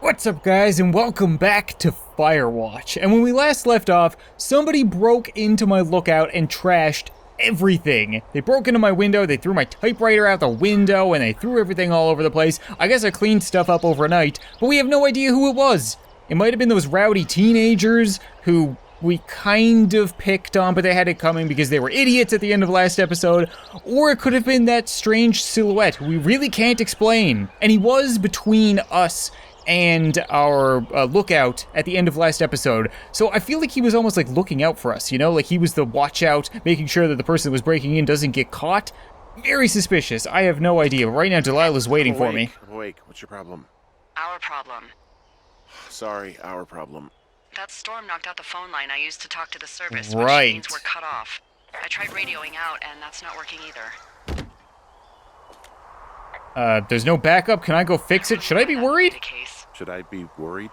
What's up, guys, and welcome back to Firewatch. And when we last left off, somebody broke into my lookout and trashed everything. They broke into my window, they threw my typewriter out the window, and they threw everything all over the place. I guess I cleaned stuff up overnight, but we have no idea who it was. It might have been those rowdy teenagers who we kind of picked on, but they had it coming because they were idiots at the end of last episode. Or it could have been that strange silhouette who we really can't explain. And he was between us and our lookout at the end of last episode. So I feel like he was almost like looking out for us, you know? Like he was the watch out, making sure that the person that was breaking in doesn't get caught. Very suspicious. I have no idea. But right now, Delilah's waiting for me. I'm awake. What's your problem? Our problem. Sorry, our problem. That storm knocked out the phone line I used to talk to the service, Right. which means we're cut off. I tried radioing out, and that's not working either. There's no backup. Can I go fix it? Should I be worried? The case. Should I be worried?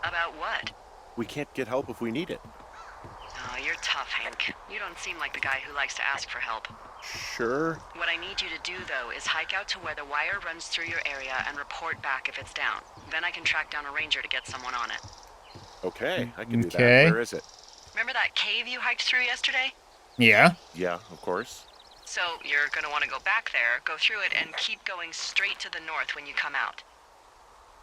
About what? We can't get help if we need it. Oh, you're tough, Hank. You don't seem like the guy who likes to ask for help. Sure. What I need you to do, though, is hike out to where the wire runs through your area and report back if it's down. Then I can track down a ranger to get someone on it. Okay, I can do Okay. that. Where is it? Remember that cave you hiked through yesterday? Yeah. Yeah, of course. So you're gonna want to go back there, go through it, and keep going straight to the north when you come out.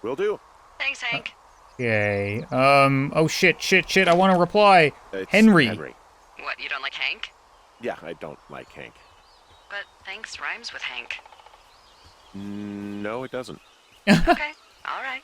Will do. Thanks, Hank. Okay. Oh shit, I want to reply. It's Henry. What, you don't like Hank? Yeah, I don't like Hank. But thanks rhymes with Hank. No, it doesn't. Okay, alright.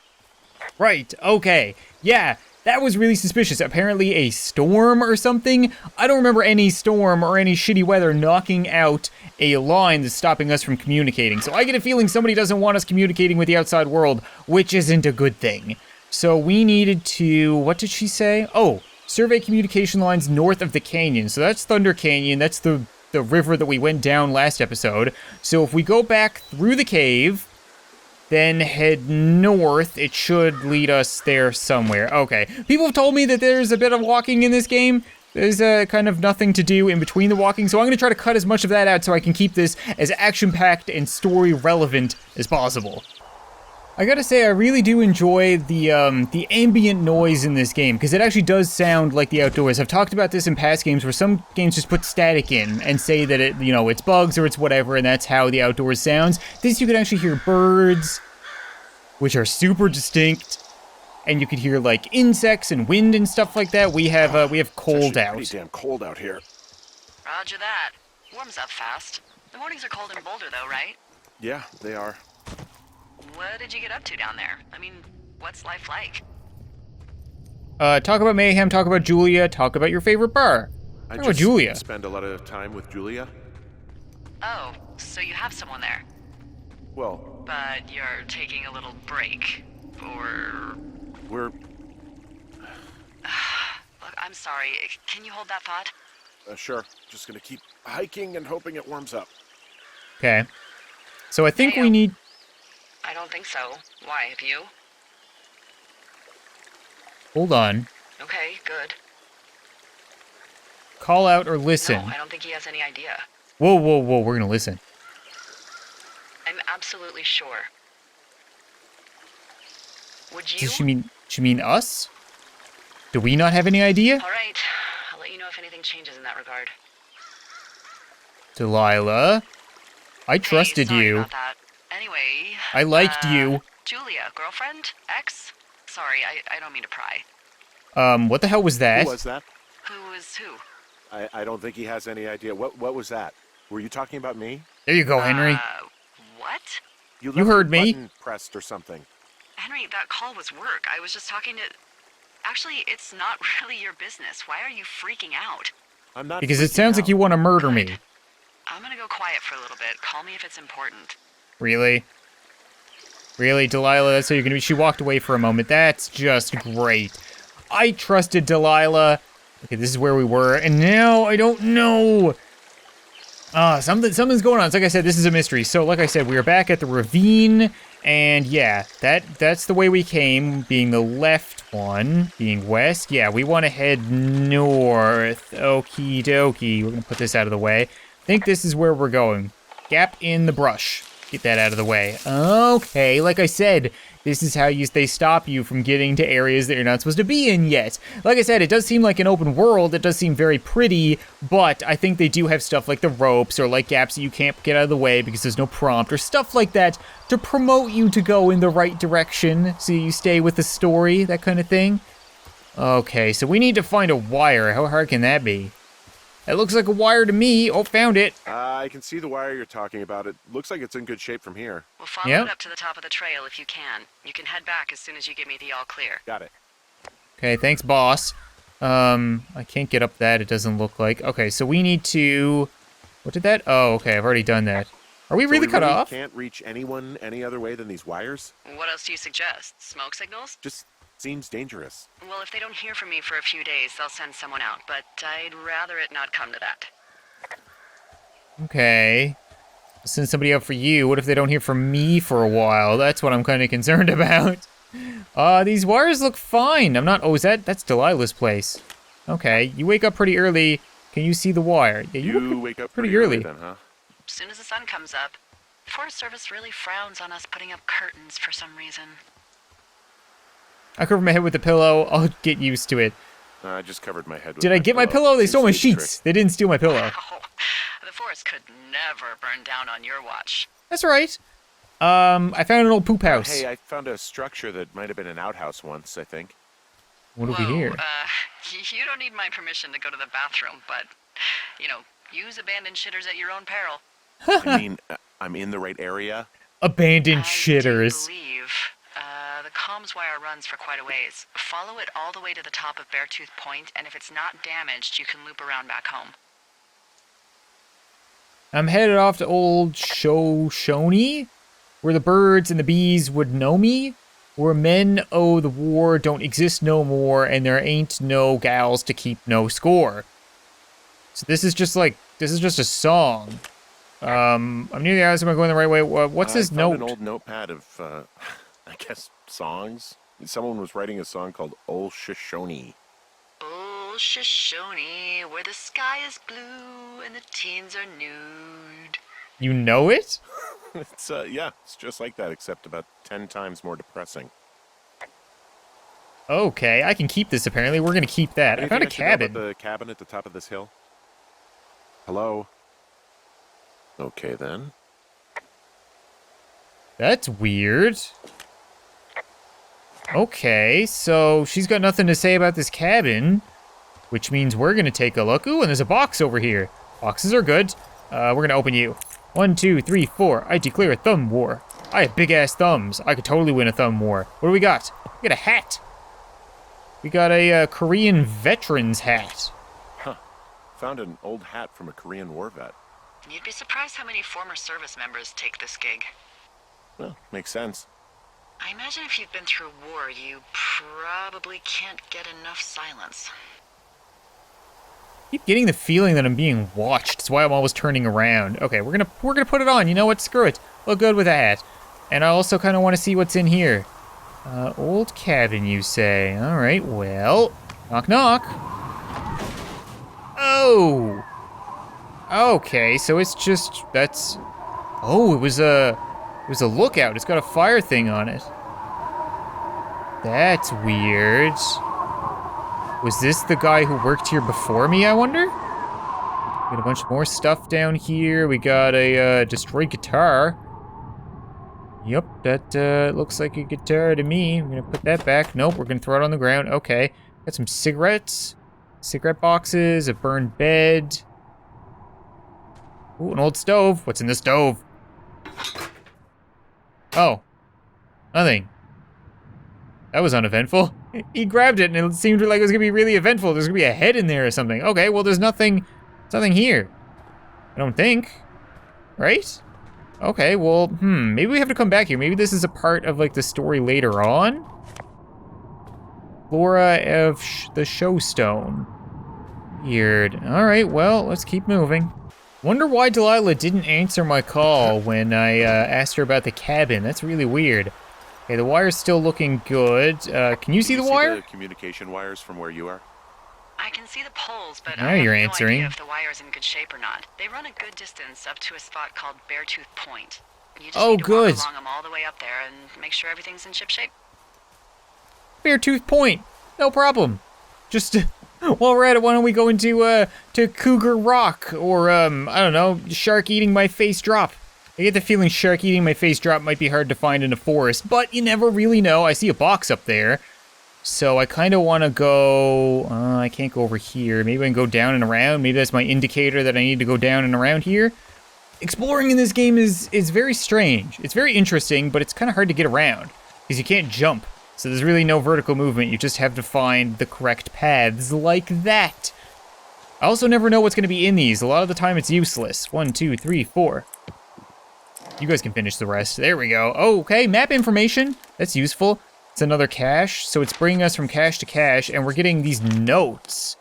Right, okay. Yeah, that was really suspicious. Apparently a storm or something? I don't remember any storm or any shitty weather knocking out a line that's stopping us from communicating. So I get a feeling somebody doesn't want us communicating with the outside world, which isn't a good thing. So we needed to, what did she say? Oh, survey communication lines north of the canyon. So that's Thunder Canyon. That's the river that we went down last episode. So if we go back through the cave, then head north, it should lead us there somewhere. Okay. People have told me that there's a bit of walking in this game. There's kind of nothing to do in between the walking, so I'm going to try to cut as much of that out so I can keep this as action-packed and story-relevant as possible. I gotta say, I really do enjoy the ambient noise in this game, because it actually does sound like the outdoors. I've talked about this in past games where some games just put static in and say that it, it's bugs or it's whatever, and that's how the outdoors sounds. This, you can actually hear birds, which are super distinct, and you could hear like insects and wind and stuff like that. We have cold out. It's pretty damn cold out here. Roger that. Warms up fast. The mornings are cold in Boulder, though, right? Yeah, they are. What did you get up to down there? I mean, what's life like? Talk about mayhem, talk about Julia, talk about your favorite bar. I Talk about Julia. spend a lot of time with Julia. Oh, so you have someone there. Well, But you're taking a little break. Or... we're... Look, I'm sorry. Can you hold that thought? Sure. Just gonna keep hiking and hoping it warms up. Okay. So I think Hey, we need... I don't think so. Why, have you? Hold on. Okay, good. Call out or listen. No, I don't think he has any idea. Whoa, we're gonna listen. I'm absolutely sure. Would you? Does she mean us? Do we not have any idea? All right. I'll let you know if anything changes in that regard. Delilah, I trusted hey, sorry you. About that. Anyway. I liked you. Julia, girlfriend? Ex? Sorry, I don't mean to pry. What the hell was that? Who was that? Who is who? I don't think he has any idea. What was that? Were you talking about me? There you go, Henry. What? You heard your me. button pressed or something. Henry, that call was work. I was just talking to... Actually, it's not really your business. Why are you freaking out? I'm not. Because it freaking sounds like out. you want to murder me. I'm gonna go quiet for a little bit. Call me if it's important. Really? Really, Delilah? That's how you're gonna be? She walked away for a moment. That's just great. I trusted Delilah. Okay, this is where we were, and now I don't know. Something's going on. So like I said, this is a mystery. So like I said, we are back at the ravine, and yeah, that's the way we came, being the left one, being west. Yeah, we want to head north. Okie dokie. We're gonna put this out of the way. I think this is where we're going. Gap in the brush. Get that out of the way. Okay, like I said, This is how they stop you from getting to areas that you're not supposed to be in yet. Like I said, it does seem like an open world. It does seem very pretty, but I think they do have stuff like the ropes or like gaps that you can't get out of the way because there's no prompt or stuff like that to promote you to go in the right direction so you stay with the story, that kind of thing. Okay, so we need to find a wire. How hard can that be? It looks like a wire to me. Oh, found it. I can see the wire you're talking about. It looks like it's in good shape from here. We'll follow it up to the top of the trail if you can. You can head back as soon as you give me the all clear. Got it. Okay, thanks, boss. I can't get up that, it doesn't look like. Okay, so we need to... What did that? Oh, okay, I've already done that. Are we really cut off? Can't reach anyone any other way than these wires? What else do you suggest? Smoke signals? Just seems dangerous. Well, if they don't hear from me for a few days, they'll send someone out, but I'd rather it not come to that. Okay. I'll send somebody out for you. What if they don't hear from me for a while? That's what I'm kind of concerned about. These wires look fine. I'm not... Oh, that's Delilah's place. Okay, you wake up pretty early. Can you see the wire? Yeah, you wake up pretty early then, huh? As soon as the sun comes up. The Forest Service really frowns on us putting up curtains for some reason. I covered my head with a pillow. I'll get used to it. I just covered my head with Did I get my pillow? They stole my sheets. They didn't steal my pillow. Oh, the forest could never burn down on your watch. That's right. I found an old poop house. Hey, I found a structure that might have been an outhouse once, I think. What do we hear? You don't need my permission to go to the bathroom, but, use abandoned shitters at your own peril. I mean, I'm in the right area. Abandoned shitters. I believe the comms wire runs for quite a ways. Follow it all the way to the top of Beartooth Point, and if it's not damaged, you can loop around back home. I'm headed off to old Shoshone, where the birds and the bees would know me, where men owe the war don't exist no more, and there ain't no gals to keep no score. So this is just a song. I'm near the house. Am I going the right way? What's this note? I found an old notepad of, I guess, songs. Someone was writing a song called Old Shoshone. Old Shoshone, where the sky is blue and the teens are nude. You know it? It's just like that, except about 10 times more depressing. Okay, I can keep this, apparently. We're gonna keep that. I found a cabin. The cabin at the top of this hill? Hello? Okay, then. That's weird. Okay, so she's got nothing to say about this cabin, which means we're gonna take a look. Ooh, and there's a box over here. Boxes are good. We're gonna open you. 1, 2, 3, 4. I declare a thumb war. I have big-ass thumbs. I could totally win a thumb war. What do we got? We got a hat. We got a Korean veteran's hat. Huh. Found an old hat from a Korean war vet. You'd be surprised how many former service members take this gig. Well, makes sense. I imagine if you've been through war, you probably can't get enough silence. I keep getting the feeling that I'm being watched. That's why I'm always turning around. Okay, we're gonna put it on. You know what? Screw it. Look good with a hat. And I also kind of want to see what's in here. Old cabin, you say? All right. Well, knock knock. Oh. Okay, so it's just that's. Oh, it was a lookout. It's got a fire thing on it. That's weird. Was this the guy who worked here before me, I wonder? Got a bunch more stuff down here. We got a destroyed guitar. Yep, that looks like a guitar to me. I'm gonna put that back. Nope, we're gonna throw it on the ground. Okay. Got some cigarettes. Cigarette boxes, a burned bed. Ooh, an old stove. What's in the stove? Oh. Nothing. That was uneventful. He grabbed it and it seemed like it was gonna be really eventful. There's gonna be a head in there or something. Okay, well there's nothing here. I don't think. Right? Okay, well, maybe we have to come back here. Maybe this is a part of like the story later on. Flora of the Showstone. Weird. Alright, well, let's keep moving. Wonder why Delilah didn't answer my call when I asked her about the cabin. That's really weird. Okay, the wire's still looking good. Can you see the wire? The communication wires from where you are? I can see the poles, but Now I have you're no answering. idea if the wire's in good shape or not. They run a good distance up to a spot called Beartooth Point. You just Oh, need to good. walk along them all the way up there and make sure everything's in ship shape. Beartooth Point. No problem. Just while we're at it, why don't we go into to Cougar Rock or I don't know, Shark Eating My Face Drop. I get the feeling Shark Eating My Face Drop might be hard to find in a forest, but you never really know. I see a box up there. So I kind of want to go, I can't go over here. Maybe I can go down and around. Maybe that's my indicator that I need to go down and around here. Exploring in this game is very strange. It's very interesting, but it's kind of hard to get around because you can't jump. So there's really no vertical movement. You just have to find the correct paths like that. I also never know what's going to be in these. A lot of the time it's useless. 1, 2, 3, 4. You guys can finish the rest. There we go. Oh, okay, map information. That's useful. It's another cache. So it's bringing us from cache to cache, and we're getting these notes.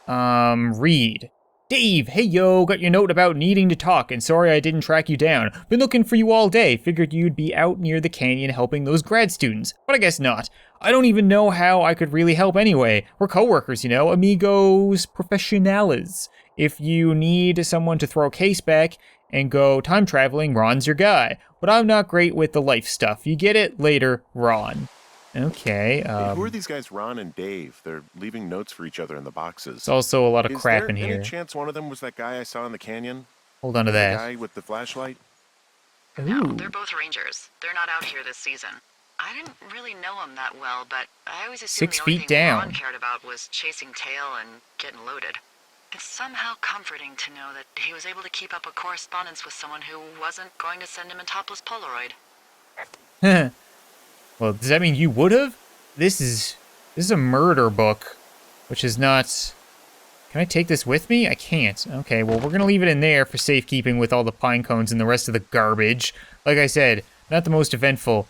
Read. Dave, hey yo, got your note about needing to talk, and sorry I didn't track you down. Been looking for you all day, figured you'd be out near the canyon helping those grad students, but I guess not. I don't even know how I could really help anyway. We're coworkers, you know, amigos professionales. If you need someone to throw a case back and go time traveling, Ron's your guy. But I'm not great with the life stuff. You get it? Later, Ron. Okay, Hey, who are these guys, Ron and Dave? They're leaving notes for each other in the boxes. There's also a lot of crap in Is there here. any chance one of them was that guy I saw in the canyon? Hold on to The that. guy with the flashlight? No, Ooh. they're both rangers. They're not out here this season. I didn't really know them that well, but I always assumed 6 the only feet thing down. Ron cared about was chasing tail and getting loaded. It's somehow comforting to know that he was able to keep up a correspondence with someone who wasn't going to send him a topless Polaroid. Well, does that mean you would have? This is a murder book, which is not... Can I take this with me? I can't. Okay, well, we're gonna leave it in there for safekeeping with all the pine cones and the rest of the garbage. Like I said, not the most eventful.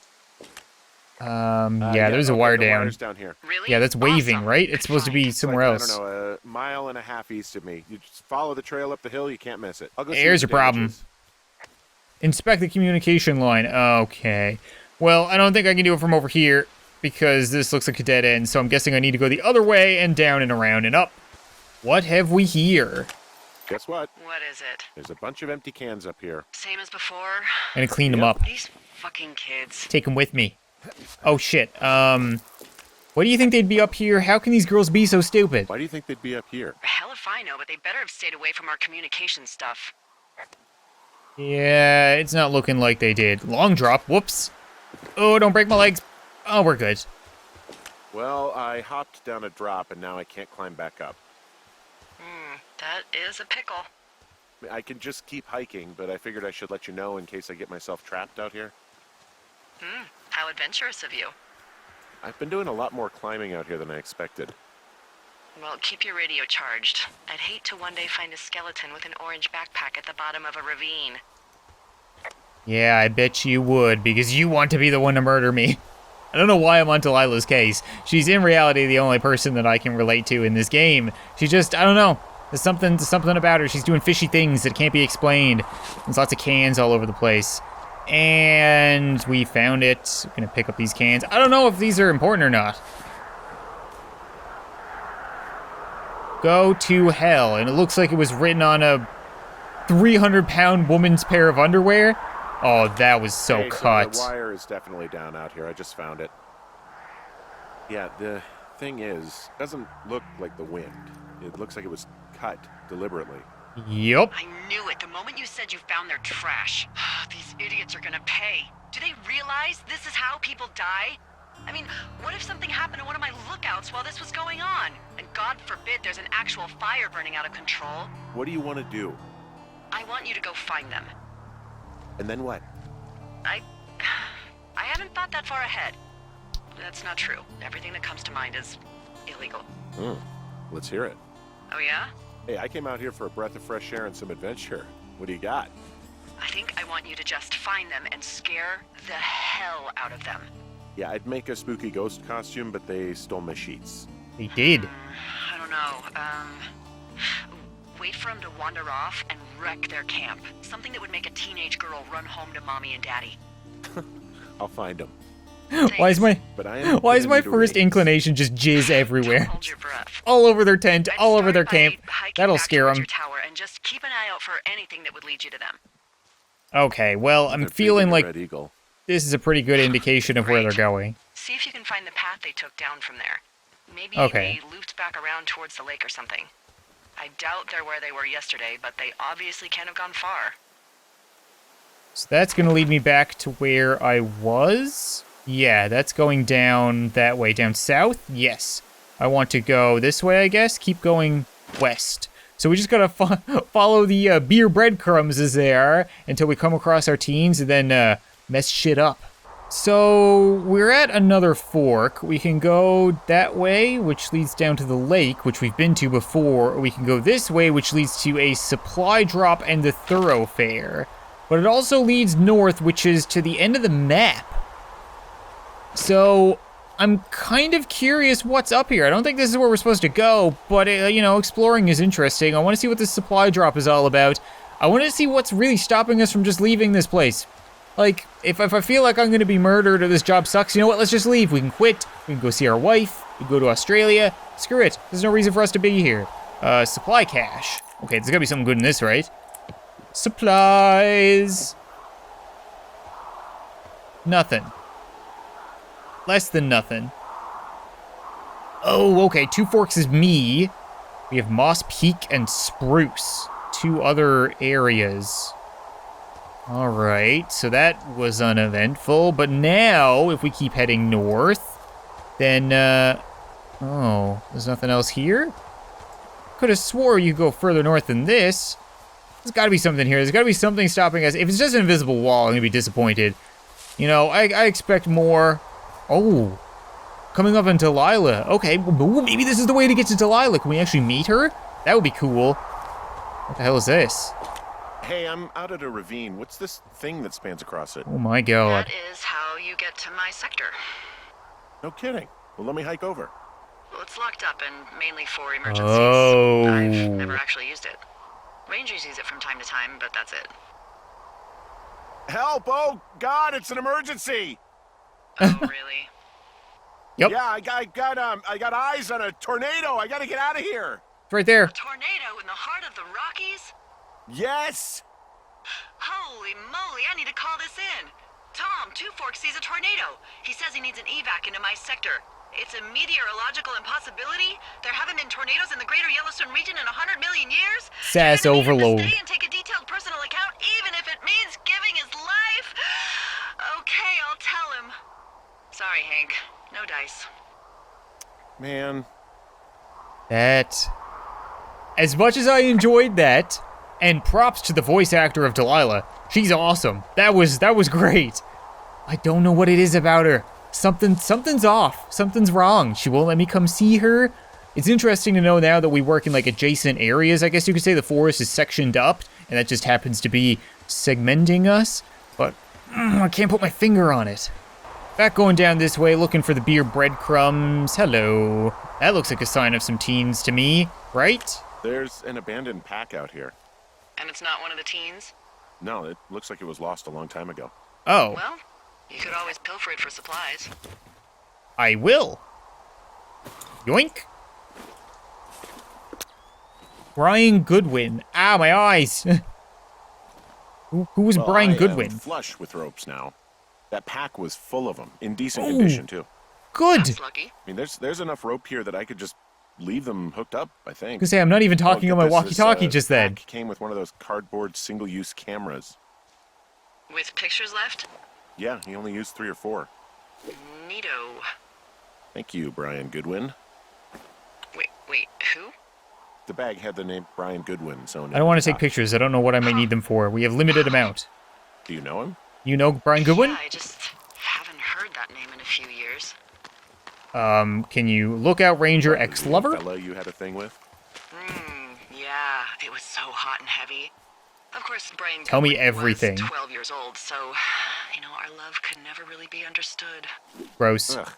Yeah, there's a wire the down. wire's down here. Really? Yeah, that's waving, Awesome. right? It's supposed to be Fine. It's somewhere like, else. I don't know, a mile and a half east of me. You just follow the trail up the hill, you can't miss it. I'll go see Here's what a the damage problem. is. Inspect the communication line. Okay. Well, I don't think I can do it from over here because this looks like a dead end, so I'm guessing I need to go the other way and down and around and up. What have we here? Guess what? What is it? There's a bunch of empty cans up here. Same as before? I'm gonna clean them Yep. up. These fucking kids. Take them with me. Oh shit. What do you think they'd be up here? How can these girls be so stupid? Why do you think they'd be up here? Hell if I know, but they better have stayed away from our communication stuff. Yeah, it's not looking like they did. Long drop. Whoops. Oh, don't break my legs. Oh, we're good. Well, I hopped down a drop and now I can't climb back up. That is a pickle. I can just keep hiking, but I figured I should let you know in case I get myself trapped out here. How adventurous of you. I've been doing a lot more climbing out here than I expected. Well, keep your radio charged. I'd hate to one day find a skeleton with an orange backpack at the bottom of a ravine. Yeah, I bet you would, because you want to be the one to murder me. I don't know why I'm on Delilah's case. She's in reality the only person that I can relate to in this game. She just, I don't know. There's something about her. She's doing fishy things that can't be explained. There's lots of cans all over the place. And we found it. We're gonna pick up these cans. I don't know if these are important or not. Go to hell. And it looks like it was written on a 300-pound woman's pair of underwear. Oh, that was so Hey, cut. the wire is definitely down out here. I just found it. Yeah, the thing is, it doesn't look like the wind. It looks like it was cut deliberately. Yup. I knew it the moment you said you found their trash. These idiots are gonna pay. Do they realize this is how people die? I mean, what if something happened to one of my lookouts while this was going on? And God forbid there's an actual fire burning out of control. What do you want to do? I want you to go find them. And then what? I haven't thought that far ahead. That's not true. Everything that comes to mind is illegal. Let's hear it. Oh yeah? Hey, I came out here for a breath of fresh air and some adventure. What do you got? I think I want you to just find them and scare the hell out of them. Yeah, I'd make a spooky ghost costume, but they stole my sheets. They did. I don't know. Wait for them to wander off and wreck their camp. Something that would make a teenage girl run home to mommy and daddy. I'll find them. Why is my But I am why is gonna my need a first raise. inclination just jizz everywhere? Don't hold your breath. All over their tent, I'd all over start their by camp. hiking That'll back scare towards them. your tower and just keep an eye out for anything that would lead you to them. Okay, well, I'm They're feeling feeding a like Red Eagle. this is a pretty good indication of where they're Great. going. See if you can find the path they took down from there. Maybe Okay. they looped back around towards the lake or something. I doubt they're where they were yesterday, but they obviously can't have gone far. So that's going to lead me back to where I was. Yeah, that's going down that way. Down south? Yes. I want to go this way, I guess. Keep going west. So we just got to follow the beer breadcrumbs as they are until we come across our teens and then mess shit up. So we're at another fork. We can go that way, which leads down to the lake, which we've been to before. Or we can go this way, which leads to a supply drop and the thoroughfare. But it also leads north, which is to the end of the map. So I'm kind of curious what's up here. I don't think this is where we're supposed to go, but, you know, exploring is interesting. I want to see what this supply drop is all about. I want to see what's really stopping us from just leaving this place. Like, if I feel like I'm going to be murdered or this job sucks, you know what? Let's just leave. We can quit. We can go see our wife. We can go to Australia. Screw it. There's no reason for us to be here. Supply cache. Okay, there's got to be something good in this, right? Supplies. Nothing. Less than nothing. Oh, okay. Two Forks is me. We have Moss Peak and Spruce. Two other areas. All right, so that was uneventful. But now, if we keep heading north, then, oh, there's nothing else here? Could have swore you go further north than this. There's got to be something here. There's got to be something stopping us. If it's just an invisible wall, I'm going to be disappointed. You know, I expect more. Oh, coming up on Delilah. Okay, well, maybe this is the way to get to Delilah. Can we actually meet her? That would be cool. What the hell is this? Hey, I'm out at a ravine. What's this thing that spans across it? Oh my god. That is how you get to my sector. No kidding. Well, let me hike over. Well, it's locked up and mainly for emergencies. Oh. I've never actually used it. Rangers use it from time to time, but that's it. Help! Oh, God, it's an emergency! Oh, really? Yep, Yeah, I got eyes on a tornado. I gotta get out of here. it's right there. A tornado in the heart of the Rockies? Yes! Holy moly, I need to call this in. Tom, Two Forks sees a tornado. He says he needs an evac into my sector. It's a meteorological impossibility. There haven't been tornadoes in the greater Yellowstone region in 100 million years. Sass You're gonna need him to overload. stay and take a detailed personal account, even if it means giving his life. Okay, I'll tell him. Sorry, Hank. No dice. Man. That. As much as I enjoyed that, and props to the voice actor of Delilah, she's awesome. That was great. I don't know what it is about her. Something's off. Something's wrong. She won't let me come see her. It's interesting to know now that we work in like adjacent areas. I guess you could say the forest is sectioned up, and that just happens to be segmenting us. But I can't put my finger on it. Back going down this way, looking for the beer breadcrumbs. Hello. That looks like a sign of some teens to me, right? There's an abandoned pack out here. And it's not one of the teens? No, it looks like it was lost a long time ago. Oh, Well, you could always pilfer it for supplies. I will. Yoink. Brian Goodwin. Ah, my eyes. Who was Well, Brian I am Goodwin? flush with ropes now. That pack was full of them, in decent condition too. Good. That's lucky. I mean, there's enough rope here that I could just leave them hooked up, I think. Because I'm not even talking Oh, on my get this, walkie-talkie just then. pack came with one of those cardboard single-use cameras. With pictures left? Yeah, he only used 3 or 4. Neato. Thank you, Brian Goodwin. Wait, who? The bag had the name Brian Goodwin sewn in. I don't want the to take top. pictures. I don't know what I might need them for. We have limited amount. Do you know him? You know Brian Goodwin? Yeah, I just haven't heard that name in a few years. Can you look out Ranger The ex-lover? fella you had a thing with? Yeah, it was so hot and heavy. Of course, Brian Tell me Goodwin everything. was 12 years old, so, you know, our love could never really be understood. Gross. Ugh.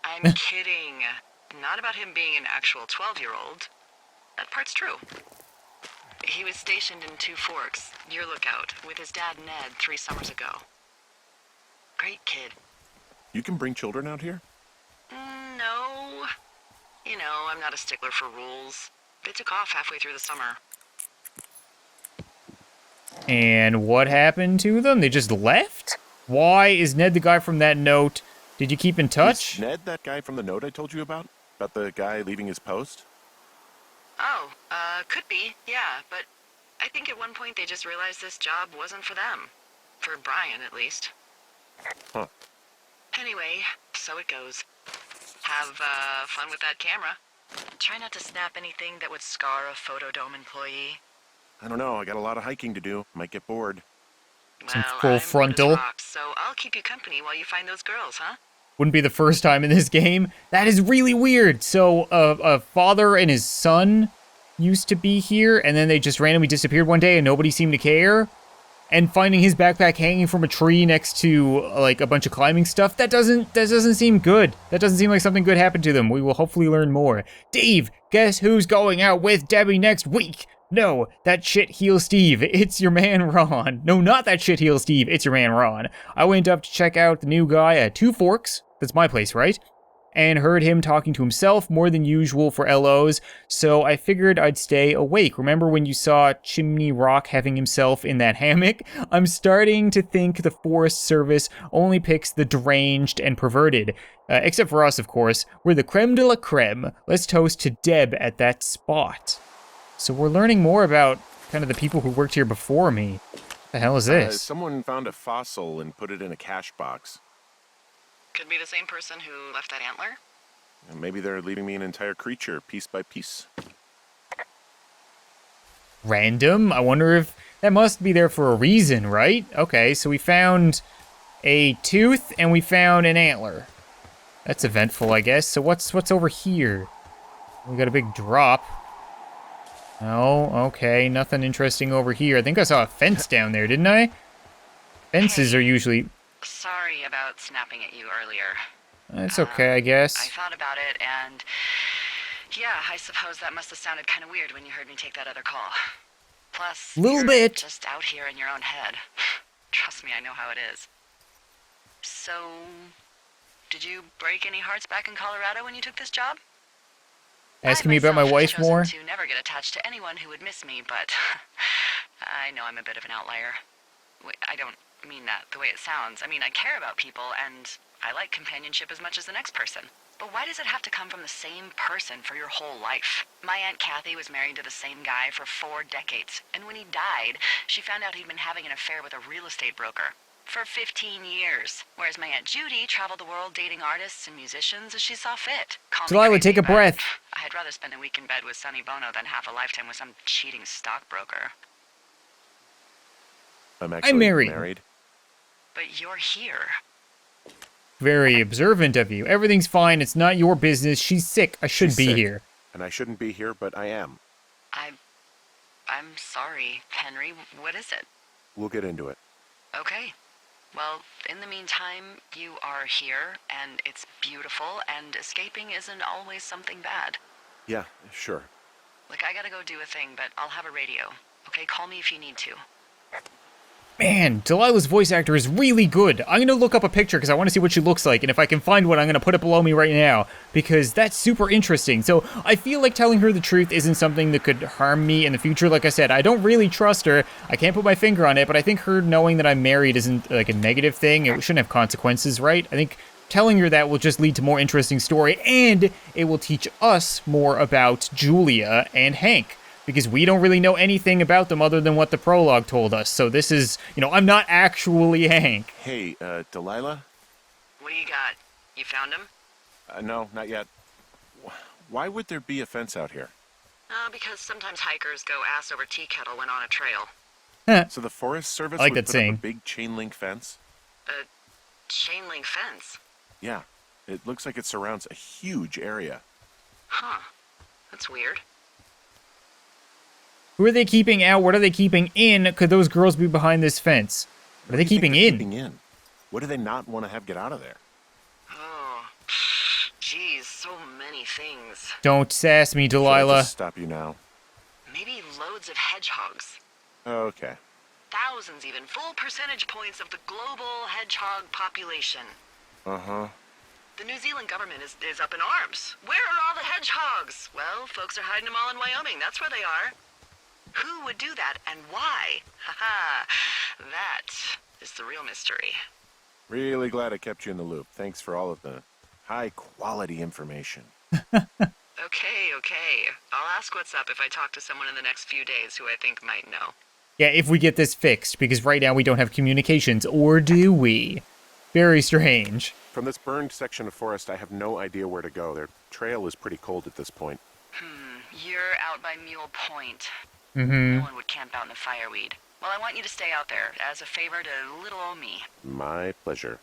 I'm kidding. Not about him being an actual 12-year-old. That part's true. He was stationed in Two Forks, your lookout, with his dad Ned 3 summers ago. Great kid. You can bring children out here? No. You know, I'm not a stickler for rules. They took off halfway through the summer. And what happened to them? They just left? Why is Ned the guy from that note? Did you keep in touch? Is Ned that guy from the note I told you about? About the guy leaving his post? Oh, could be, yeah, but I think at one point they just realized this job wasn't for them. For Brian, at least. Huh. Anyway, so it goes. Have, fun with that camera. Try not to snap anything that would scar a Photodome employee. I don't know, I got a lot of hiking to do. Might get bored. Some Well, full I'm frontal. bored as rocks, so I'll keep you company while you find those girls, huh? Wouldn't be the first time in this game. That is really weird. So, a father and his son used to be here, and then they just randomly disappeared one day and nobody seemed to care. And finding his backpack hanging from a tree next to, like, a bunch of climbing stuff, that doesn't seem good. That doesn't seem like something good happened to them. We will hopefully learn more. Dave, guess who's going out with Debbie next week? No, that shit heel Steve. It's your man Ron. No, not that shit heel Steve. It's your man Ron. I went up to check out the new guy at Two Forks. That's my place, right? And heard him talking to himself more than usual for LOs, so I figured I'd stay awake. Remember when you saw Chimney Rock having himself in that hammock? I'm starting to think the Forest Service only picks the deranged and perverted. Except for us, of course. We're the creme de la creme. Let's toast to Deb at that spot. So we're learning more about kind of the people who worked here before me. What the hell is this? Someone found a fossil and put it in a cash box. Could be the same person who left that antler. And maybe they're leaving me an entire creature, piece by piece. Random? I wonder if that must be there for a reason, right? Okay, so we found a tooth and we found an antler. That's eventful, I guess. So what's over here? We got a big drop. Oh, okay, nothing interesting over here. I think I saw a fence down there, didn't I? Fences are usually... Sorry about snapping at you earlier. It's okay, I guess. I thought about it, and yeah, I suppose that must have sounded kind of weird when you heard me take that other call. Plus, Little you're bit. just out here in your own head. Trust me, I know how it is. So, did you break any hearts back in Colorado when you took this job? Asking me about my wife more? To never get attached to anyone who would miss me, but I know I'm a bit of an outlier. I don't mean that the way it sounds. I mean, I care about people, and I like companionship as much as the next person. But why does it have to come from the same person for your whole life? My Aunt Kathy was married to the same guy for 4 decades, and when he died, she found out he'd been having an affair with a real estate broker for 15 years. Whereas my Aunt Judy traveled the world dating artists and musicians as she saw fit. Call me Delilah, crazy, take a but breath. I'd rather spend a week in bed with Sonny Bono than half a lifetime with some cheating stockbroker. I'm actually married. But you're here. Very observant of you. Everything's fine. It's not your business. She's sick. I should She's be sick, here. And I shouldn't be here, but I am. I'm sorry, Henry. What is it? We'll get into it. Okay. Well, in the meantime, you are here, and it's beautiful, and escaping isn't always something bad. Yeah, sure. Like, I gotta go do a thing, but I'll have a radio. Okay, call me if you need to. Man, Delilah's voice actor is really good. I'm gonna look up a picture because I want to see what she looks like, and if I can find one, I'm gonna put it below me right now, because that's super interesting. So I feel like telling her the truth isn't something that could harm me in the future. Like I said, I don't really trust her. I can't put my finger on it, but I think her knowing that I'm married isn't like a negative thing. It shouldn't have consequences, right? I think telling her that will just lead to more interesting story, and it will teach us more about Julia and Hank, because we don't really know anything about them other than what the prologue told us. So this is, I'm not actually Hank. Hey, Delilah? What do you got? You found him? No, not yet. Why would there be a fence out here? Because sometimes hikers go ass over tea kettle when on a trail. So the Forest Service I like would that put saying. up a big chain link fence? A chain link fence? Yeah. It looks like it surrounds a huge area. Huh. That's weird. Who are they keeping out? What are they keeping in? Could those girls be behind this fence? What are they keeping in? Keeping in? What do they not want to have get out of there? Oh, geez, so many things. Don't sass me, Should I Delilah. just stop you now? Maybe loads of hedgehogs. Okay. Thousands even. Full percentage points of the global hedgehog population. Uh-huh. The New Zealand government is up in arms. Where are all the hedgehogs? Well, folks are hiding them all in Wyoming. That's where they are. Who would do that and why? Haha, that is the real mystery. Really glad I kept you in the loop. Thanks for all of the high-quality information. Okay. I'll ask what's up if I talk to someone in the next few days who I think might know. Yeah, if we get this fixed, because right now we don't have communications, or do we? Very strange. From this burned section of forest, I have no idea where to go. Their trail is pretty cold at this point. You're out by Mule Point. Mm-hmm. No one would camp out in the fireweed. Well, I want you to stay out there as a favor to little old me. My pleasure.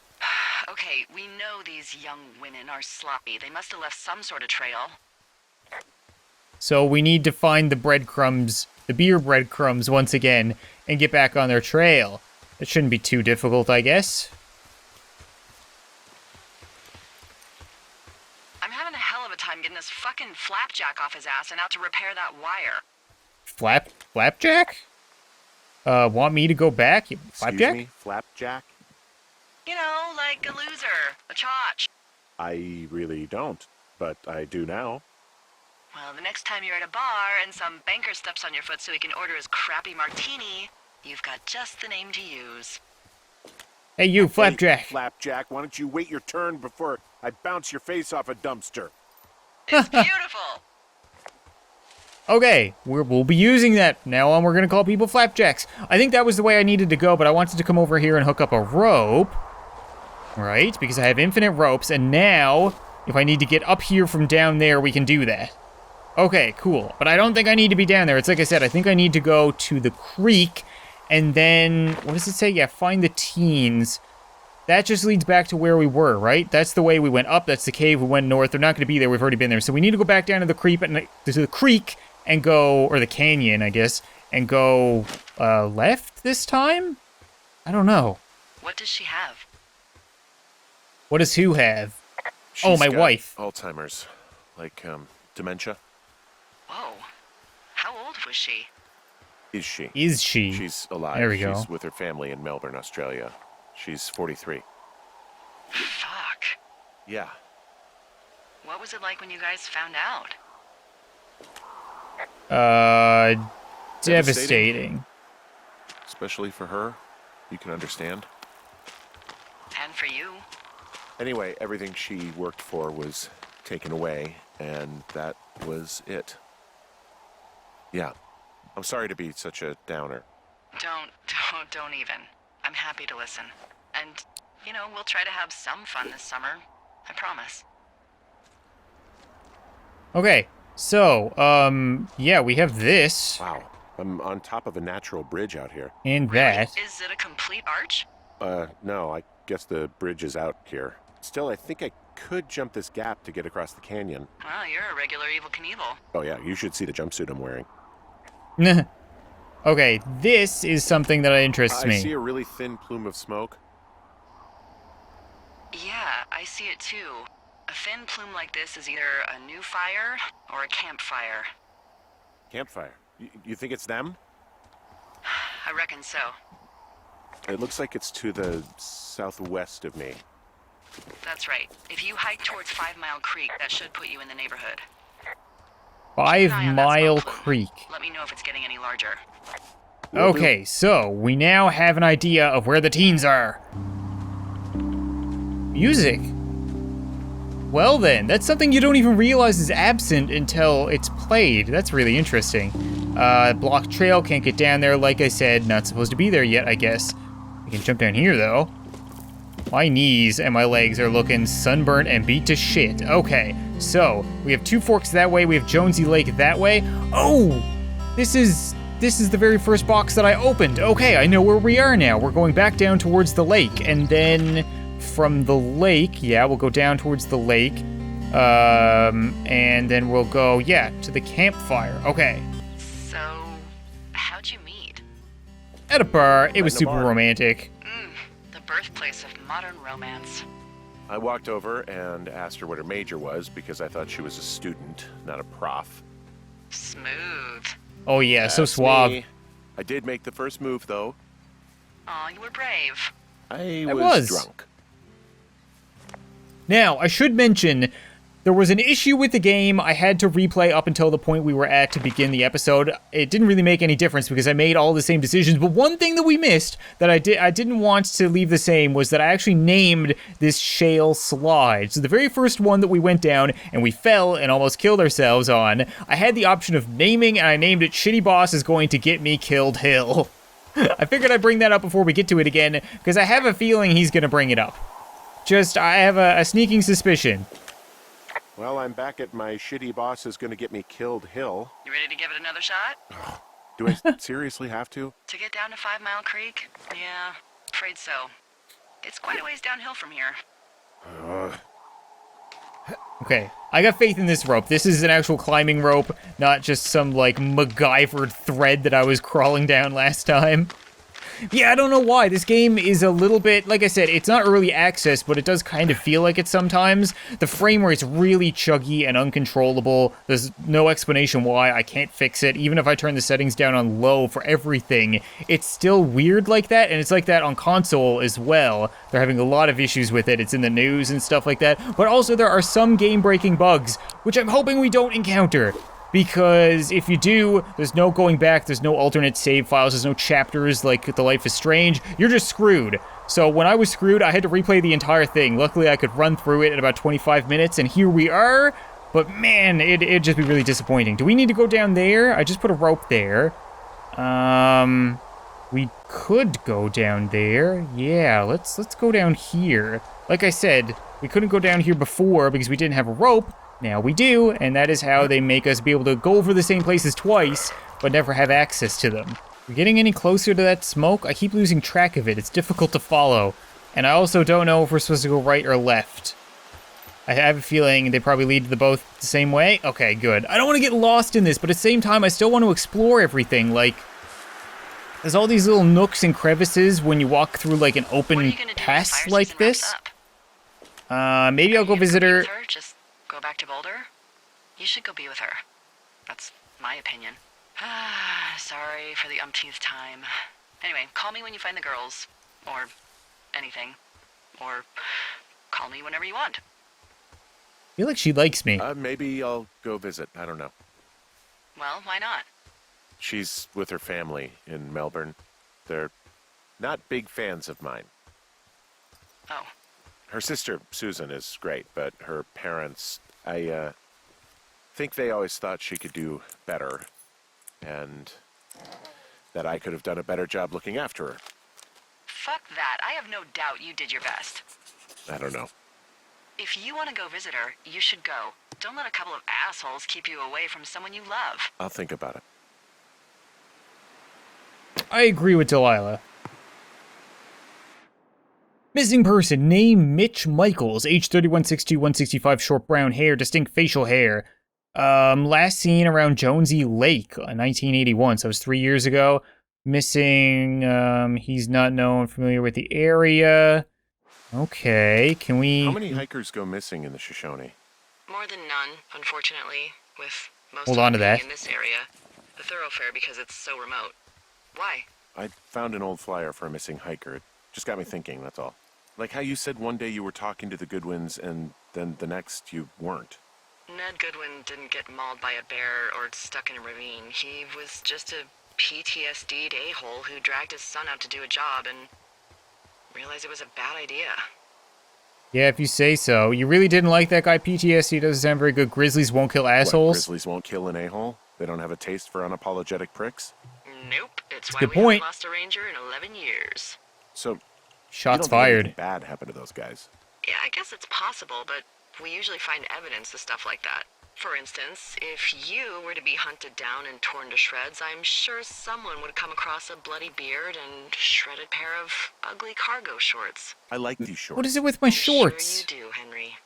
Okay, we know these young women are sloppy. They must have left some sort of trail. So we need to find the breadcrumbs, the beer breadcrumbs once again, and get back on their trail. It shouldn't be too difficult, I guess. I'm having a hell of a time getting this fucking flapjack off his ass and out to repair that wire. Flapjack? Want me to go back? Flapjack? Excuse me, Flapjack? You know, like a loser, a chotch. I really don't, but I do now. Well, the next time you're at a bar and some banker steps on your foot so he can order his crappy martini, you've got just the name to use. Hey, you, Flapjack. Hey, Flapjack, why don't you wait your turn before I bounce your face off a dumpster? It's beautiful. Okay, we'll be using that. Now on, we're going to call people Flapjacks. I think that was the way I needed to go, but I wanted to come over here and hook up a rope. Right? Because I have infinite ropes, and now, if I need to get up here from down there, we can do that. Okay, cool. But I don't think I need to be down there. It's like I said, I think I need to go to the creek, and then, what does it say? Yeah, find the teens. That just leads back to where we were, right? That's the way we went up. That's the cave. We went north. They're not going to be there. We've already been there. So we need to go back down to the creek and go, or the canyon, I guess, and go left this time? I don't know. What does she have? What does who have? She's my got wife. Alzheimer's. Like, dementia. Whoa. How old was she? Is she? Is she? She's alive. There we go. She's with her family in Melbourne, Australia. She's 43. Fuck. Yeah. What was it like when you guys found out? Devastating. Especially for her. You can understand. And for you? Anyway, everything she worked for was taken away, and that was it. Yeah. I'm sorry to be such a downer. Don't even. I'm happy to listen. And, you know, we'll try to have some fun this summer. I promise. Okay, so, yeah, we have this. Wow. I'm on top of a natural bridge out here. And that. Is it a complete arch? No, I guess the bridge is out here. Still, I think I could jump this gap to get across the canyon. Well, you're a regular Evel Knievel. Oh yeah, you should see the jumpsuit I'm wearing. Okay, this is something that interests me. I see a really thin plume of smoke. Yeah, I see it too. A thin plume like this is either a new fire or a campfire. Campfire. You think it's them? I reckon so. It looks like it's to the southwest of me. That's right. If you hike towards 5 Mile Creek, that should put you in the neighborhood. 5 Keep an eye on that Mile smoke plume. Creek. Let me know if it's getting any larger. Okay, so we now have an idea of where the teens are. Music. Well then, that's something you don't even realize is absent until it's played. That's really interesting. Blocked trail, can't get down there, like I said, not supposed to be there yet, I guess. We can jump down here though. My knees and my legs are looking sunburnt and beat to shit. Okay, so we have 2 forks that way, we have Jonesy Lake that way. Oh, this is the very first box that I opened. Okay, I know where we are now. We're going back down towards the lake, and then from the lake, yeah, we'll go down towards the lake, and then we'll go, yeah, to the campfire. Okay. So, how'd you meet? At a bar. It was in a super bar. romantic. The birthplace of modern romance. I walked over and asked her what her major was because I thought she was a student, not a prof. Smooth. Oh yeah, so That's suave. me. I did make the first move, though. Aw, you were brave. I was. drunk. Now, I should mention, There was an issue with the game. I had to replay up until the point we were at to begin the episode. It didn't really make any difference because I made all the same decisions. But one thing that we missed that I didn't want to leave the same was that I actually named this shale slide. So the very first one that we went down and we fell and almost killed ourselves on, I had the option of naming, and I named it Shitty Boss is Going to Get Me Killed Hill. I figured I'd bring that up before we get to it again because I have a feeling he's going to bring it up. I have a sneaking suspicion. Well, I'm back at my Shitty Boss is going to get me killed hill. You ready to give it another shot? Do I seriously have to? To get down to 5 Mile Creek? Yeah, afraid so. It's quite a ways downhill from here. Okay, I got faith in this rope. This is an actual climbing rope, not just some, like, MacGyvered thread that I was crawling down last time. Yeah, I don't know why. This game is a little bit, like I said, it's not early access, but it does kind of feel like it sometimes. The frame rate's really chuggy and uncontrollable. There's no explanation why. I can't fix it. Even if I turn the settings down on low for everything, it's still weird like that, and it's like that on console as well. They're having a lot of issues with it. It's in the news and stuff like that. But also there are some game-breaking bugs, which I'm hoping we don't encounter. Because if you do, there's no going back, there's no alternate save files, there's no chapters like The Life is Strange, you're just screwed. So when I was screwed, I had to replay the entire thing. Luckily, I could run through it in about 25 minutes, and here we are. But man, it'd just be really disappointing. Do we need to go down there? I just put a rope there. We could go down there. Yeah, let's go down here. Like I said, we couldn't go down here before because we didn't have a rope. Now we do, and that is how they make us be able to go over the same places twice, but never have access to them. We're getting any closer to that smoke? I keep losing track of it. It's difficult to follow. And I also don't know if we're supposed to go right or left. I have a feeling they probably lead to the both the same way. Okay, good. I don't want to get lost in this, but at the same time, I still want to explore everything. Like, there's all these little nooks and crevices when you walk through, like, an open pass like this. Maybe I'll go visit her. Just go back to Boulder? You should go be with her. That's my opinion. Sorry for the umpteenth time. Anyway, call me when you find the girls. Or anything. Or call me whenever you want. I feel like she likes me. Maybe I'll go visit. I don't know. Well, why not? She's with her family in Melbourne. They're not big fans of mine. Oh. Her sister, Susan, is great, but her parents, I think they always thought she could do better, and that I could have done a better job looking after her. Fuck that. I have no doubt you did your best. I don't know. If you want to go visit her, you should go. Don't let a couple of assholes keep you away from someone you love. I'll think about it. I agree with Delilah. Missing person, name Mitch Michaels, age 31, 6'2", 165, short brown hair, distinct facial hair. Last seen around Jonesy Lake in 1981, so it was 3 years ago. Missing, he's not known, familiar with the area. Okay, can we... How many hikers go missing in the Shoshone? More than none, unfortunately, with most Hold of on to them that. being in this area. The thoroughfare because it's so remote. Why? I found an old flyer for a missing hiker. It just got me thinking, that's all. Like how you said one day you were talking to the Goodwins and then the next you weren't. Ned Goodwin didn't get mauled by a bear or stuck in a ravine. He was just a PTSD'd a-hole who dragged his son out to do a job and realized it was a bad idea. Yeah, if you say so. You really didn't like that guy PTSD, doesn't sound very good. Grizzlies won't kill assholes. What, grizzlies won't kill an a-hole? They don't have a taste for unapologetic pricks? Nope, it's why good we point. haven't lost a ranger in 11 years. So, Shots you don't think fired. anything bad happened to those guys? Yeah, I guess it's possible, but we usually find evidence of stuff like that. For instance, if you were to be hunted down and torn to shreds, I'm sure someone would come across a bloody beard and shredded pair of ugly cargo shorts. I like these shorts. What is it with my shorts? Sure you do, Henry.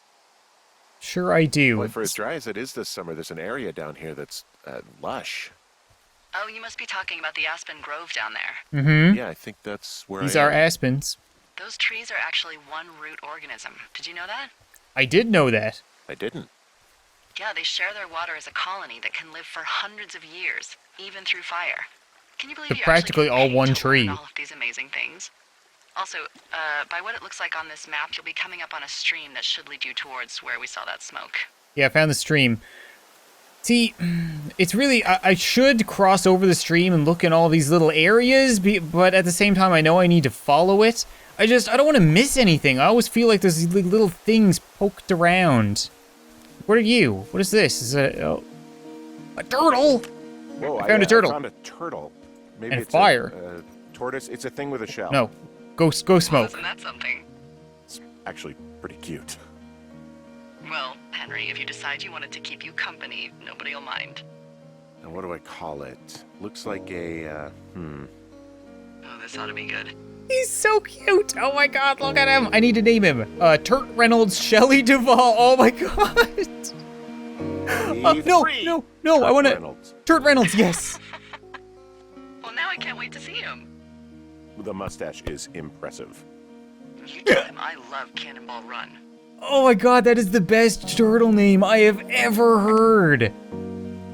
Sure I do. Boy, for as dry as it is this summer, there's an area down here that's lush. Oh, you must be talking about the Aspen Grove down there. Mm-hmm. Yeah, I think that's where These I are am. aspens. Those trees are actually one root organism. Did you know that? I did know that. I didn't. Yeah, they share their water as a colony that can live for hundreds of years, even through fire. Can you believe They're you practically actually all get paid one to tree. learn all of these amazing things? Also, by what it looks like on this map, you'll be coming up on a stream that should lead you towards where we saw that smoke. Yeah, I found the stream. See, it's really, I should cross over the stream and look in all these little areas, but at the same time, I know I need to follow it. I don't want to miss anything. I always feel like there's these little things poked around. What are you? What is this? Is a turtle? Whoa, I found a turtle. I found a turtle. Maybe And it's fire. a tortoise. It's a thing with a shell. No, go smoke. Isn't that something? It's actually pretty cute. Well, Henry, if you decide you want it to keep you company, nobody will mind. Now, what do I call it? Looks like a, Oh, this ought to be good. He's so cute. Oh my god, look at him. I need to name him. Turt Reynolds Shelley Duvall. Oh my god. No, I want to. Turt Reynolds, yes. Well, now I can't wait to see him. The mustache is impressive. You tell him I love Cannonball Run. Oh my god, that is the best turtle name I have ever heard.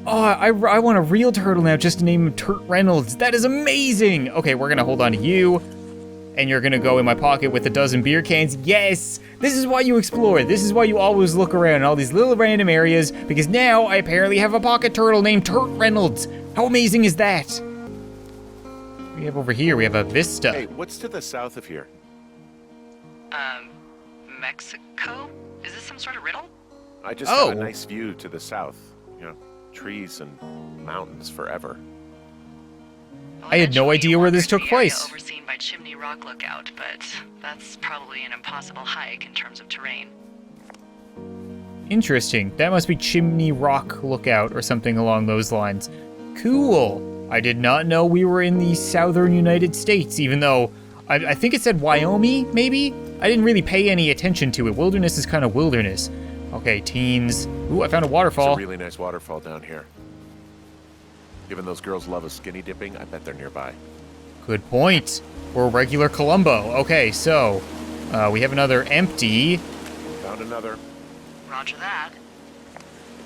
Oh, I want a real turtle now just to name him Turt Reynolds. That is amazing. Okay, we're gonna hold on to you. And you're gonna go in my pocket with a dozen beer cans. Yes! This is why you explore. This is why you always look around in all these little random areas, because now I apparently have a pocket turtle named Turt Reynolds. How amazing is that? What do we have over here? We have a vista. Hey, what's to the south of here? Mexico? Is this some sort of riddle? I just have a nice view to the south. You know, trees and mountains forever. Well, I had no eventually idea you where wander this took the area place. Overseen by Chimney Rock Lookout, but that's probably an impossible hike in terms of terrain. Interesting. That must be Chimney Rock Lookout or something along those lines. Cool. I did not know we were in the southern United States, even though I think it said Wyoming, maybe? I didn't really pay any attention to it. Wilderness is kind of wilderness. Okay, teens. Ooh, I found a waterfall. It's a really nice waterfall down here. Given those girls love a skinny dipping, I bet they're nearby. Good point. We're regular Columbo. Okay, so we have another empty. Found another. Roger that.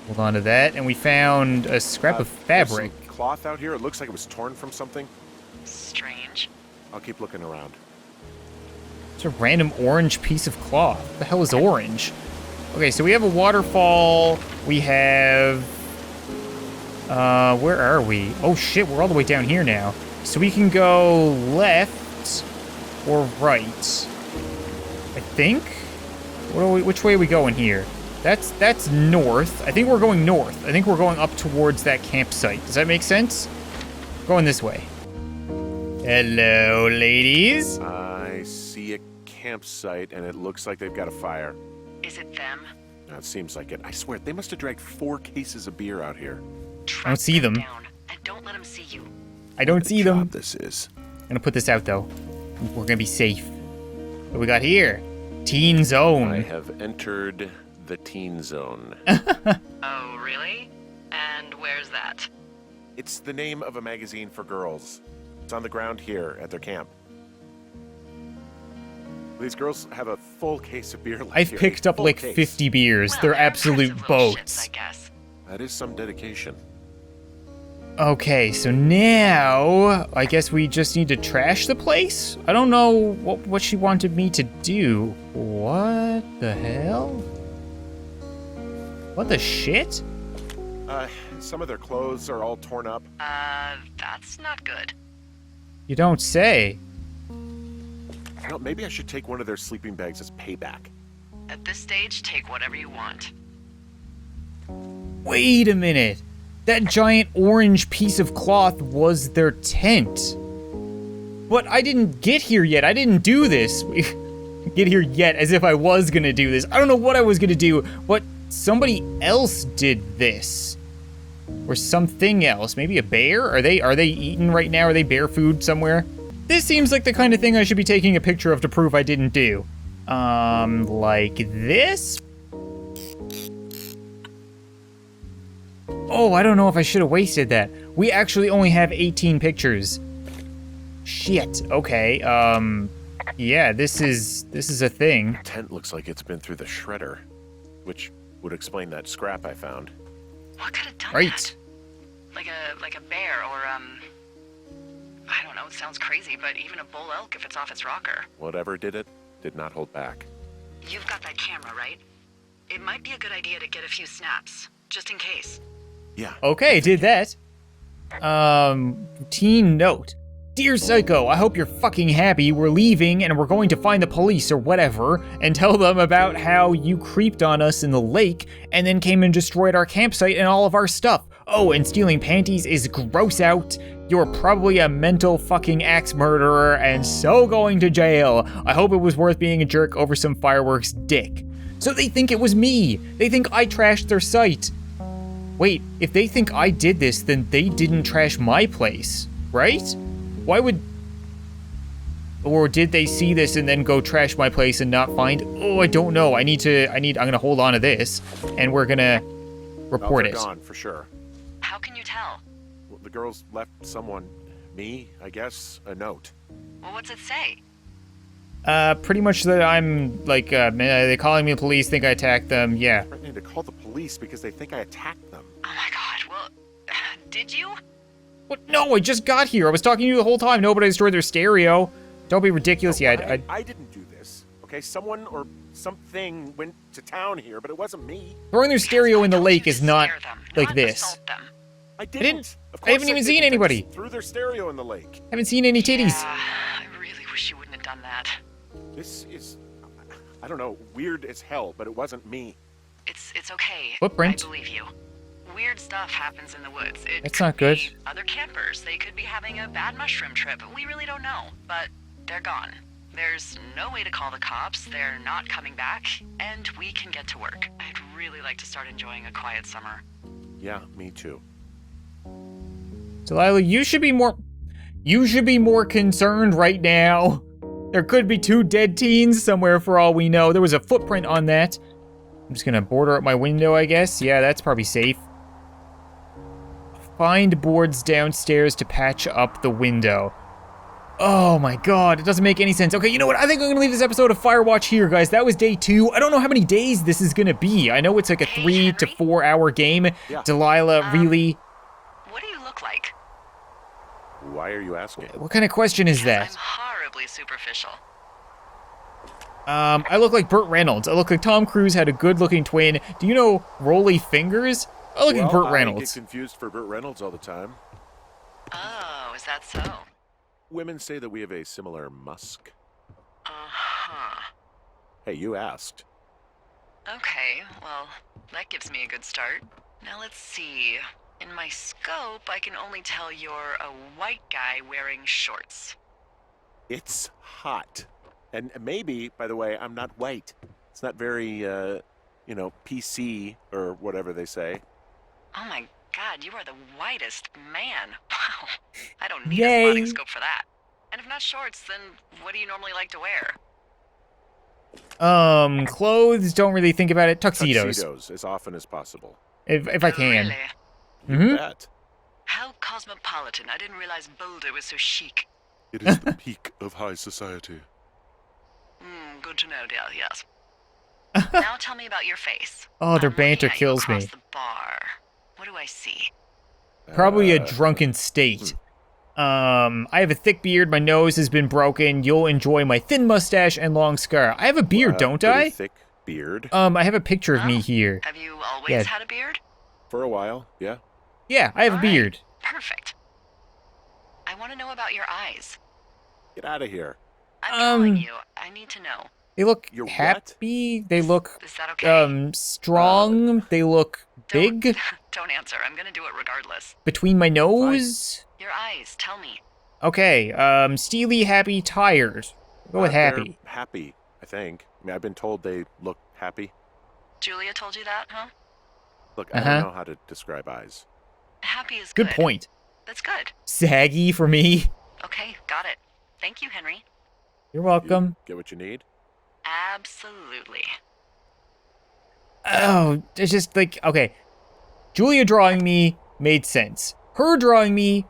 Hold on to that. And we found a scrap of fabric. There's some cloth out here. It looks like it was torn from something. Strange. I'll keep looking around. It's a random orange piece of cloth. What the hell is orange? Okay, so we have a waterfall. We have... where are we? Oh shit, we're all the way down here now. So we can go left or right. I think? Which way are we going here? That's north. I think we're going north. I think we're going up towards that campsite. Does that make sense? Going this way. Hello, ladies. I see a campsite, and it looks like they've got a fire. Is it them? It seems like it. I swear, they must have dragged 4 cases of beer out here. I don't see them. Down, and don't let them see you. I don't see them. This is. I'm gonna put this out though. We're gonna be safe. What we got here? Teen Zone. I have entered the teen zone. Oh, really? And where's that? It's the name of a magazine for girls. It's on the ground here at their camp. These girls have a full case of beer left I've here. picked up Full like case. 50 beers. Well, They're absolute impressive little boats. shits, I guess. That is some dedication. Okay, so now I guess we just need to trash the place? I don't know what she wanted me to do. What the hell? What the shit? Some of their clothes are all torn up. That's not good. You don't say. Well, maybe I should take one of their sleeping bags as payback. At this stage, take whatever you want. Wait a minute. That giant orange piece of cloth was their tent. But I didn't get here yet. I didn't do this. Get here yet, as if I was gonna do this. I don't know what I was gonna do, but somebody else did this. Or something else. Maybe a bear? Are they eating right now? Are they bear food somewhere? This seems like the kind of thing I should be taking a picture of to prove I didn't do. Like this? Oh, I don't know if I should have wasted that. We actually only have 18 pictures. Shit, okay, yeah, this is a thing. The tent looks like it's been through the shredder, which would explain that scrap I found. What could have done Right. that? Like a bear or, I don't know, it sounds crazy, but even a bull elk if it's off its rocker. Whatever did it, did not hold back. You've got that camera, right? it might be a good idea to get a few snaps, just in case. Yeah. Okay, did that. Teen note. Dear Psycho, I hope you're fucking happy. We're leaving and we're going to find the police or whatever and tell them about how you creeped on us in the lake and then came and destroyed our campsite and all of our stuff. Oh, and stealing panties is gross out. You're probably a mental fucking axe murderer and so going to jail. I hope it was worth being a jerk over some fireworks, dick. So they think it was me. They think I trashed their site. Wait, if they think I did this, then they didn't trash my place, right? Why would... Or did they see this and then go trash my place and not find... Oh, I don't know. I'm gonna hold on to this, and we're gonna report it. They're gone, for sure. How can you tell? Well, the girls left someone, me, I guess, a note. Well, what's it say? Pretty much that I'm, like, they calling me the police, think I attacked them, yeah. Threatening to call the police because they think I attacked them. Oh my god, well, did you? What? No, I just got here. I was talking to you the whole time. Nobody destroyed their stereo. Don't be ridiculous. No, Yeah, I didn't do this. Okay, someone or something went to town here, but it wasn't me. throwing their stereo in the lake is not Scare them, like not this. assault them. I didn't. Of I haven't course even seen didn't. I anybody. just threw their stereo in the lake. Haven't seen any titties. Yeah, I really wish you wouldn't have done that. This is, I don't know, weird as hell, but it wasn't me. It's okay. Footprint. I believe you. Weird stuff happens in the woods. That's not good. Be other campers. They could be having a bad mushroom trip. We really don't know. But they're gone. There's no way to call the cops. They're not coming back. And we can get to work. I'd really like to start enjoying a quiet summer. Yeah, me too. Delilah, you should be more concerned right now. There could be 2 dead teens somewhere for all we know. There was a footprint on that. I'm just gonna border up my window, I guess. Yeah, that's probably safe. Find boards downstairs to patch up the window. Oh my god, it doesn't make any sense. Okay, you know what? I think I'm gonna leave this episode of Firewatch here, guys. That was day 2. I don't know how many days this is gonna be. I know it's like a 3 to 4 hour game. Yeah. Delilah, really? What do you look like? Why are you asking? What kind of question is I'm that? horribly superficial. I look like Burt Reynolds. I look like Tom Cruise had a good-looking twin. Do you know Rolly Fingers? I look like Burt I Reynolds. get confused for Burt Reynolds all the time. Oh, is that so? Women say that we have a similar musk. Uh-huh. Hey, you asked. Okay, well, that gives me a good start. Now let's see. In my scope, I can only tell you're a white guy wearing shorts. It's hot. And maybe, by the way, I'm not white. It's not very, PC or whatever they say. Oh my god, you are the whitest man. Wow. I don't need Yay. a spotting scope for that. And if not shorts, then what do you normally like to wear? Clothes, don't really think about it. Tuxedos. Tuxedos, as often as possible. If I can. Really? Mm-hmm. That. How cosmopolitan. I didn't realize Boulder was so chic. It is the peak of high society. Good to know, dear, yes. Now tell me about your face. Oh, their I'm banter looking at you kills me. across the bar. What do I see? Probably a drunken state. I have a thick beard, my nose has been broken. You'll enjoy my thin mustache and long scar. I have a beard, don't pretty I? Thick beard. I have a picture of me Oh. here. Have you always Yeah. had a beard? For a while, yeah. Yeah, I have a All right. beard. Perfect. I want to know about your eyes. Get out of here. I'm telling you, I need to know. They look You're what? happy. They look, Is that okay? strong. They look Don't- big. Don't answer. I'm gonna do it regardless. Between my nose. Your eyes, tell me. Okay, steely, happy, tired. Go with They're happy. Happy, I think. I mean, I've been told they look happy. Julia told you that, huh? Look, I don't know how to describe eyes. Happy is Good point. That's good. Saggy for me. Okay, got it. Thank you, Henry. You're You welcome. get what you need? Absolutely. Oh, it's just like, okay. Julia drawing me made sense. Her drawing me,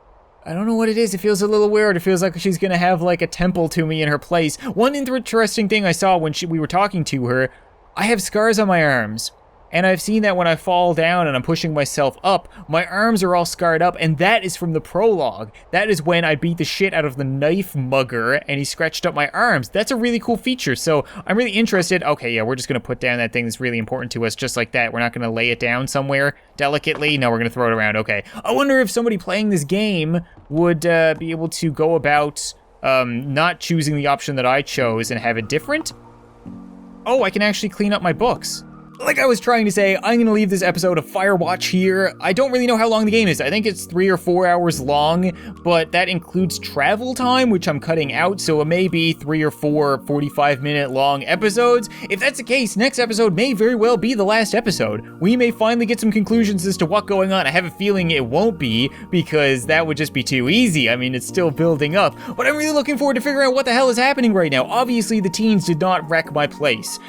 I don't know what it is. It feels a little weird. It feels like she's gonna have like a temple to me in her place. One interesting thing I saw when we were talking to her, I have scars on my arms. and I've seen that when I fall down and I'm pushing myself up, my arms are all scarred up, and that is from the prologue. That is when I beat the shit out of the knife mugger, and he scratched up my arms. That's a really cool feature, so I'm really interested. Okay, yeah, we're just gonna put down that thing that's really important to us just like that. We're not gonna lay it down somewhere delicately. No, we're gonna throw it around. Okay. I wonder if somebody playing this game would be able to go about not choosing the option that I chose and have it different. Oh, I can actually clean up my books. Like I was trying to say, I'm gonna leave this episode of Firewatch here. I don't really know how long the game is. I think it's 3 or 4 hours long, but that includes travel time, which I'm cutting out, so it may be 3 or 4 45-minute long episodes. If that's the case, next episode may very well be the last episode. We may finally get some conclusions as to what's going on. I have a feeling it won't be, because that would just be too easy. I mean, it's still building up, but I'm really looking forward to figuring out what the hell is happening right now. Obviously, the teens did not wreck my place.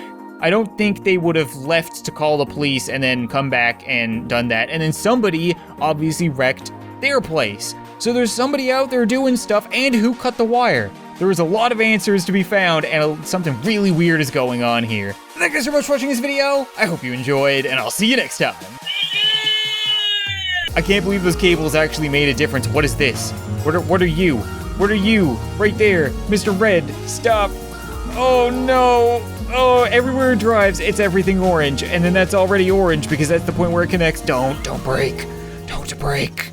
I don't think they would have left to call the police and then come back and done that. And then somebody obviously wrecked their place. So there's somebody out there doing stuff, and who cut the wire? There was a lot of answers to be found, and something really weird is going on here. Thank you guys so much for watching this video. I hope you enjoyed, and I'll see you next time. I can't believe those cables actually made a difference. What is this? What are you? What are you? Right there, Mr. Red, stop. Oh no. Oh, everywhere it drives, it's everything orange, and then that's already orange because that's the point where it connects. Don't break. Don't break.